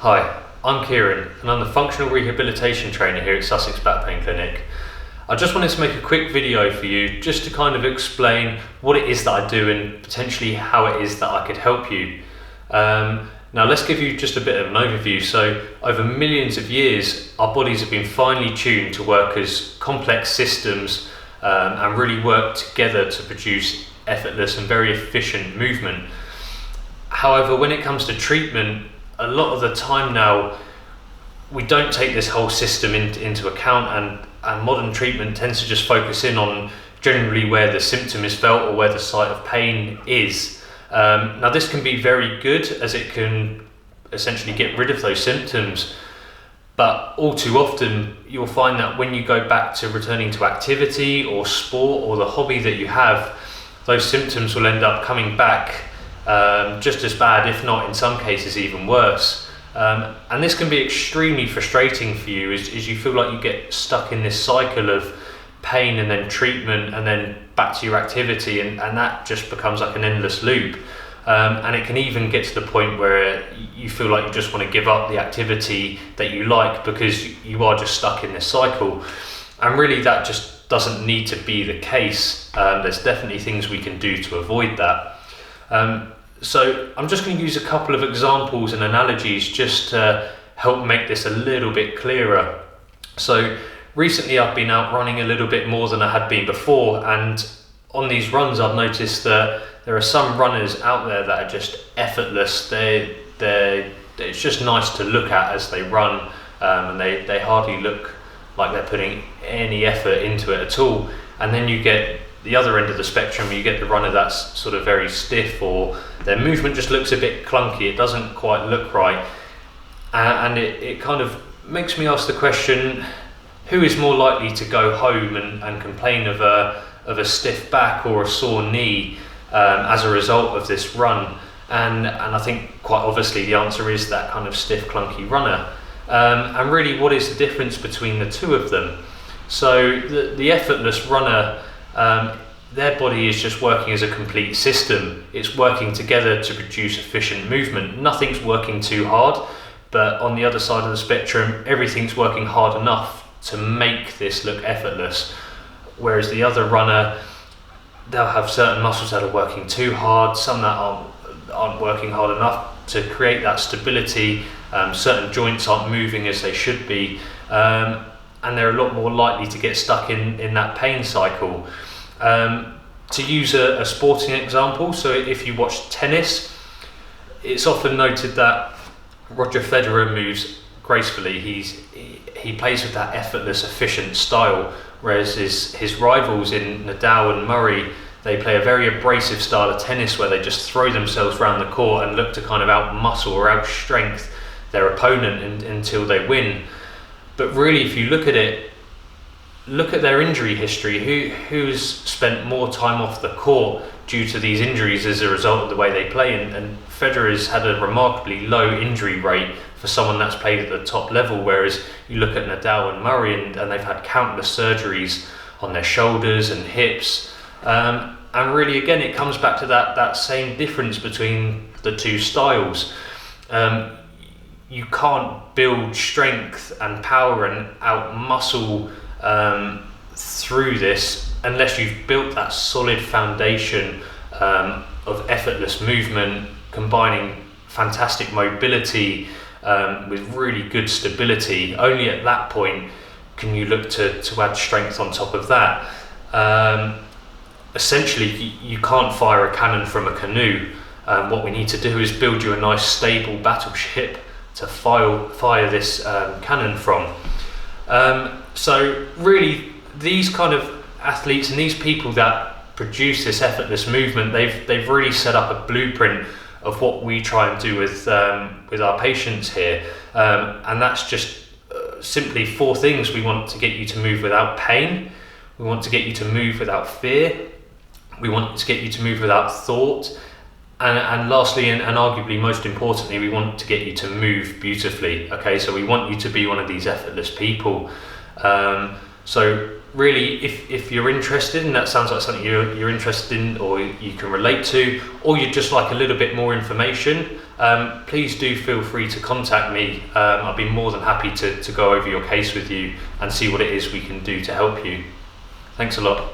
Hi, I'm Kieran and I'm the Functional Rehabilitation Trainer here at Sussex Back Pain Clinic. I just wanted to make a quick video for you just to kind of explain what it is that I do and potentially how it is that I could help you. Now let's give you just a bit of an overview. So over millions of years, our bodies have been finely tuned to work as complex systems and really work together to produce effortless and very efficient movement. However, when it comes to treatment, a lot of the time now, we don't take this whole system into account, and modern treatment tends to just focus in on generally where the symptom is felt or where the site of pain is. Now this can be very good as it can essentially get rid of those symptoms, but all too often you'll find that when you go back to returning to activity or sport or the hobby that you have, those symptoms will end up coming back just as bad, if not in some cases even worse. And this can be extremely frustrating for you as you feel like you get stuck in this cycle of pain and then treatment and then back to your activity, and that just becomes like an endless loop. And it can even get to the point where you feel like you just want to give up the activity that you like because you are just stuck in this cycle. And really that just doesn't need to be the case. There's definitely things we can do to avoid that. So I'm just going to use a couple of examples and analogies just to help make this a little bit clearer. So recently I've been out running a little bit more than I had been before, and on these runs I've noticed that there are some runners out there that are just effortless. It's just nice to look at as they run, and they hardly look like they're putting any effort into it at all. And then you get the other end of the spectrum, you get the runner that's sort of very stiff, or their movement just looks a bit clunky, it doesn't quite look right. And it kind of makes me ask the question, who is more likely to go home and complain of a stiff back or a sore knee as a result of this run? And I think quite obviously the answer is that kind of stiff, clunky runner. And really, what is the difference between the two of them? So the effortless runner, their body is just working as a complete system. It's working together to produce efficient movement. Nothing's working too hard, but on the other side of the spectrum, everything's working hard enough to make this look effortless. Whereas the other runner, they'll have certain muscles that are working too hard, some that aren't working hard enough to create that stability. Certain joints aren't moving as they should be, and they're a lot more likely to get stuck in that pain cycle. To use a sporting example, so if you watch tennis, it's often noted that Roger Federer moves gracefully. He plays with that effortless, efficient style, whereas his rivals in Nadal and Murray, they play a very abrasive style of tennis where they just throw themselves around the court and look to kind of out-muscle or out-strength their opponent until they win. But really, if you look at it, look at their injury history. Who's spent more time off the court due to these injuries as a result of the way they play? And Federer's had a remarkably low injury rate for someone that's played at the top level, whereas you look at Nadal and Murray and they've had countless surgeries on their shoulders and hips. And really, again, it comes back to that same difference between the two styles. You can't build strength and power and out-muscle through this unless you've built that solid foundation of effortless movement, combining fantastic mobility with really good stability. Only at that point can you look to add strength on top of that. Essentially, you can't fire a cannon from a canoe. What we need to do is build you a nice stable battleship to fire this cannon from. So really, these kind of athletes and these people that produce this effortless movement, they've really set up a blueprint of what we try and do with our patients here, and that's just simply 4 things. We want to get you to move without pain, we want to get you to move without fear, we want to get you to move without thought, and lastly, and arguably most importantly, we want to get you to move beautifully. Okay, so we want you to be one of these effortless people. So really, if you're interested and that sounds like something you're interested in or you can relate to, or you'd just like a little bit more information, please do feel free to contact me. I'll be more than happy to go over your case with you and see what it is we can do to help you. Thanks a lot.